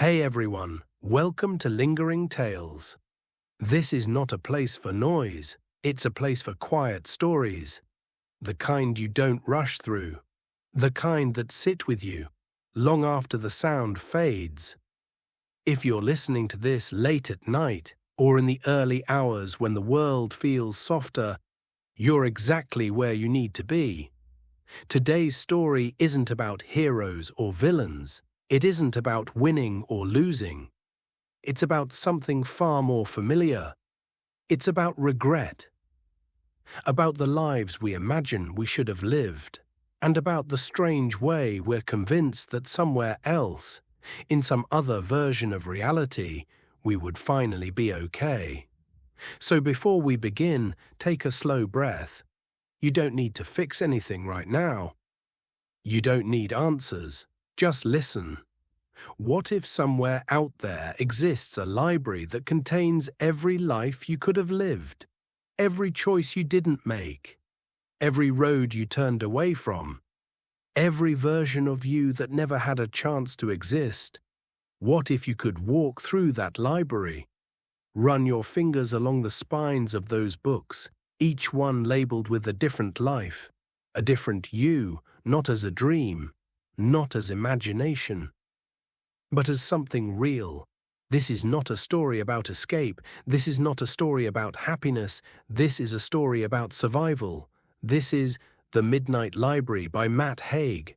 Hey everyone, welcome to Lingering Tales. This is not a place for noise, it's a place for quiet stories. The kind you don't rush through, the kind that sit with you, long after the sound fades. If you're listening to this late at night, or in the early hours when the world feels softer, you're exactly where you need to be. Today's story isn't about heroes or villains. It isn't about winning or losing. It's about something far more familiar. It's about regret. About the lives we imagine we should have lived. And about the strange way we're convinced that somewhere else, in some other version of reality, we would finally be okay. So before we begin, take a slow breath. You don't need to fix anything right now. You don't need answers. Just listen. What if somewhere out there exists a library that contains every life you could have lived, every choice you didn't make, every road you turned away from, every version of you that never had a chance to exist? What if you could walk through that library, run your fingers along the spines of those books, each one labeled with a different life, a different you, not as a dream, not as imagination, but as something real? This is not a story about escape. This is not a story about happiness. This is a story about survival. This is The Midnight Library by Matt Haig.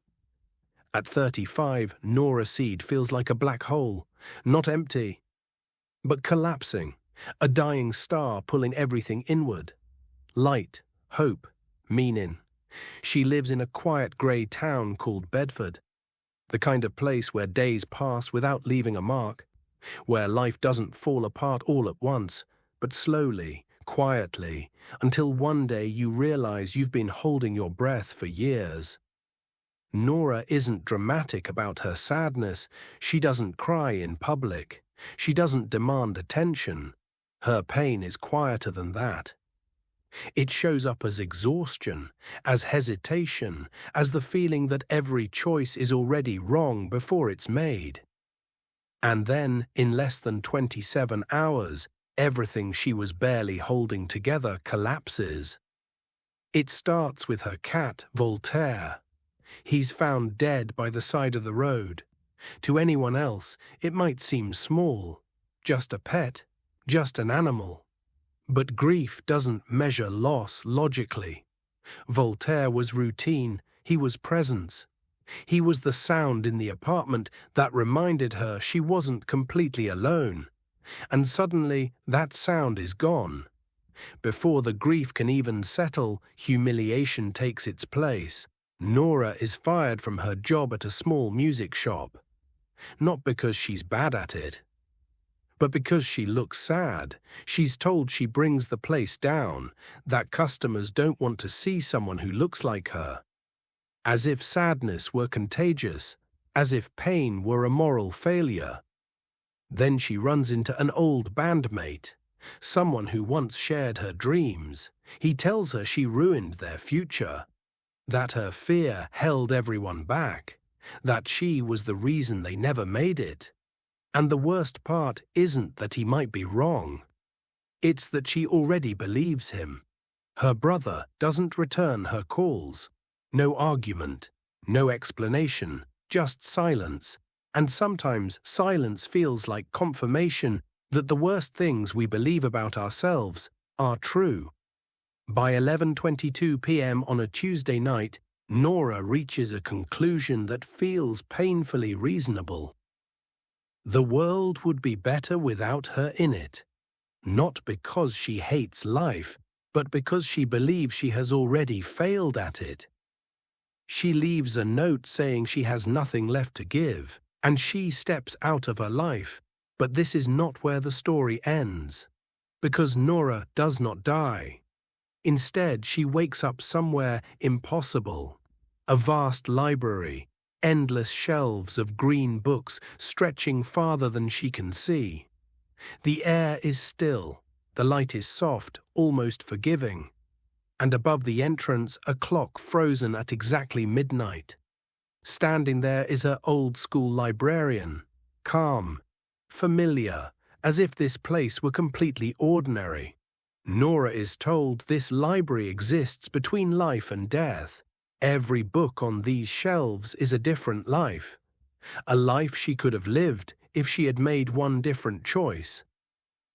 At 35, Nora Seed feels like a black hole, not empty, but collapsing, a dying star pulling everything inward. Light, hope, meaning. She lives in a quiet grey town called Bedford. The kind of place where days pass without leaving a mark, where life doesn't fall apart all at once, but slowly, quietly, until one day you realize you've been holding your breath for years. Nora isn't dramatic about her sadness. She doesn't cry in public. She doesn't demand attention. Her pain is quieter than that. It shows up as exhaustion, as hesitation, as the feeling that every choice is already wrong before it's made. And then, in less than 27 hours, everything she was barely holding together collapses. It starts with her cat, Voltaire. He's found dead by the side of the road. To anyone else, it might seem small, just a pet, just an animal. But grief doesn't measure loss logically. Voltaire was routine, he was presence. He was the sound in the apartment that reminded her she wasn't completely alone. And suddenly, that sound is gone. Before the grief can even settle, humiliation takes its place. Nora is fired from her job at a small music shop. Not because she's bad at it, but because she looks sad. She's told she brings the place down, that customers don't want to see someone who looks like her. As if sadness were contagious, as if pain were a moral failure. Then she runs into an old bandmate, someone who once shared her dreams. He tells her she ruined their future, that her fear held everyone back, that she was the reason they never made it. And the worst part isn't that he might be wrong. It's that she already believes him. Her brother doesn't return her calls. No argument, no explanation, just silence. And sometimes silence feels like confirmation that the worst things we believe about ourselves are true. By 11:22 p.m. on a Tuesday night, Nora reaches a conclusion that feels painfully reasonable. The world would be better without her in it, not because she hates life, but because she believes she has already failed at it. She leaves a note saying she has nothing left to give, and she steps out of her life. But this is not where the story ends, because Nora does not die. Instead, she wakes up somewhere impossible, a vast library, endless shelves of green books stretching farther than she can see. The air is still, the light is soft, almost forgiving, and above the entrance a clock frozen at exactly midnight. Standing there is her old-school librarian, calm, familiar, as if this place were completely ordinary. Nora is told this library exists between life and death. Every book on these shelves is a different life, a life she could have lived if she had made one different choice.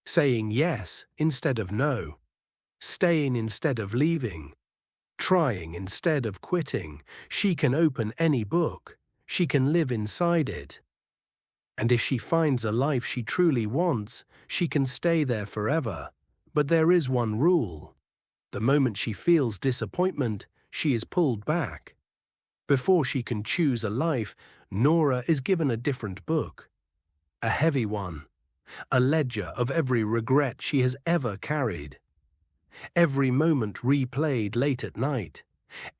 Saying yes instead of no, staying instead of leaving, trying instead of quitting. She can open any book, she can live inside it. And if she finds a life she truly wants, she can stay there forever. But there is one rule. The moment she feels disappointment, she is pulled back. Before she can choose a life, Nora is given a different book. A heavy one. A ledger of every regret she has ever carried. Every moment replayed late at night.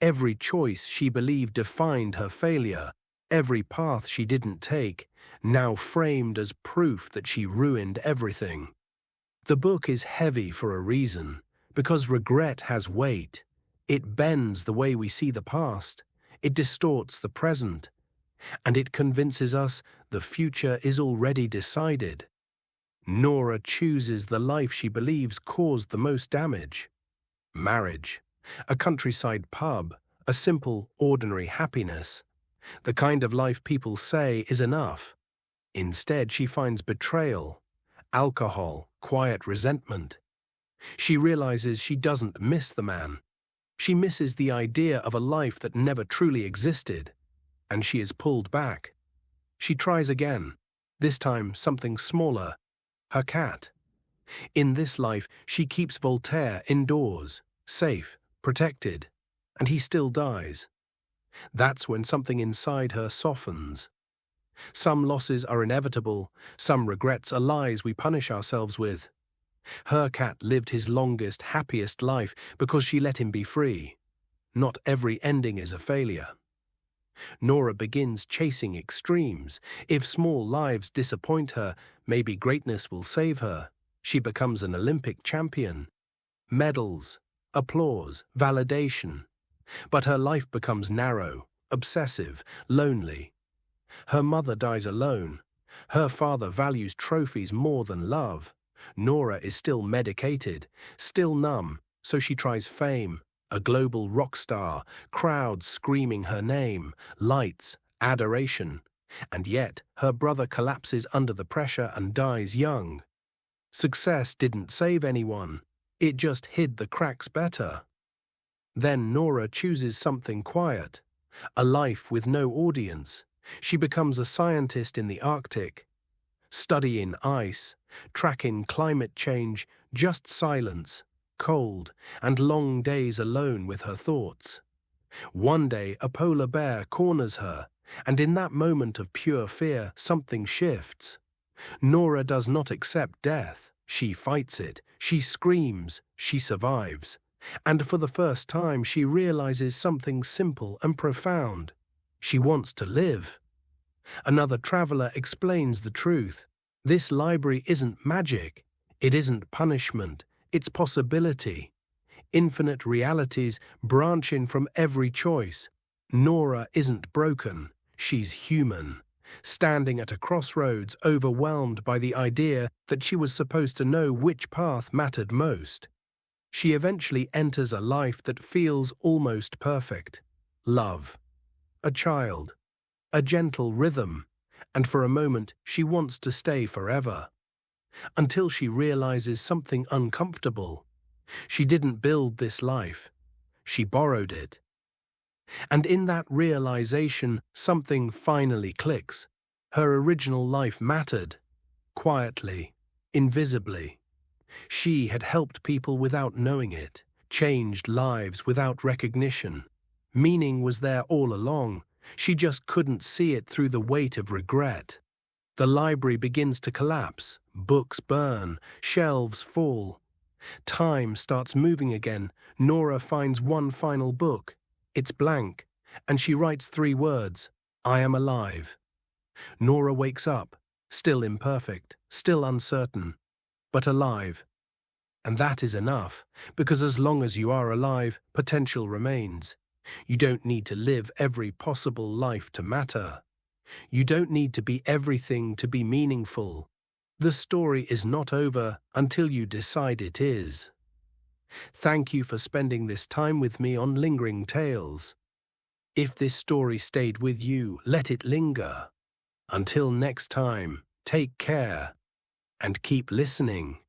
Every choice she believed defined her failure. Every path she didn't take, now framed as proof that she ruined everything. The book is heavy for a reason, because regret has weight. It bends the way we see the past, it distorts the present, and it convinces us the future is already decided. Nora chooses the life she believes caused the most damage. Marriage, a countryside pub, a simple, ordinary happiness. The kind of life people say is enough. Instead, she finds betrayal, alcohol, quiet resentment. She realizes she doesn't miss the man. She misses the idea of a life that never truly existed, and she is pulled back. She tries again, this time something smaller, her cat. In this life, she keeps Voltaire indoors, safe, protected, and he still dies. That's when something inside her softens. Some losses are inevitable, some regrets are lies we punish ourselves with. Her cat lived his longest, happiest life because she let him be free. Not every ending is a failure. Nora begins chasing extremes. If small lives disappoint her, maybe greatness will save her. She becomes an Olympic champion. Medals, applause, validation. But her life becomes narrow, obsessive, lonely. Her mother dies alone. Her father values trophies more than love. Nora is still medicated, still numb, so she tries fame, a global rock star, crowds screaming her name, lights, adoration. And yet, her brother collapses under the pressure and dies young. Success didn't save anyone, it just hid the cracks better. Then Nora chooses something quiet, a life with no audience. She becomes a scientist in the Arctic, studying ice, tracking climate change, just silence, cold, and long days alone with her thoughts. One day a polar bear corners her, and in that moment of pure fear, something shifts. Nora does not accept death. She fights it, she screams, she survives. And for the first time she realizes something simple and profound. She wants to live. Another traveler explains the truth. This library isn't magic. It isn't punishment. It's possibility. Infinite realities branching from every choice. Nora isn't broken. She's human, standing at a crossroads, overwhelmed by the idea that she was supposed to know which path mattered most. She eventually enters a life that feels almost perfect. Love. A child. A gentle rhythm. And for a moment, she wants to stay forever. Until she realizes something uncomfortable. She didn't build this life. She borrowed it. And in that realization, something finally clicks. Her original life mattered. Quietly. Invisibly. She had helped people without knowing it, changed lives without recognition. Meaning was there all along. She just couldn't see it through the weight of regret. The library begins to collapse. Books burn. Shelves fall. Time starts moving again. Nora finds one final book. It's blank, and she writes 3 words, "I am alive." Nora wakes up, still imperfect, still uncertain, but alive. And that is enough, because as long as you are alive, potential remains. You don't need to live every possible life to matter. You don't need to be everything to be meaningful. The story is not over until you decide it is. Thank you for spending this time with me on Lingering Tales. If this story stayed with you, let it linger. Until next time, take care and keep listening.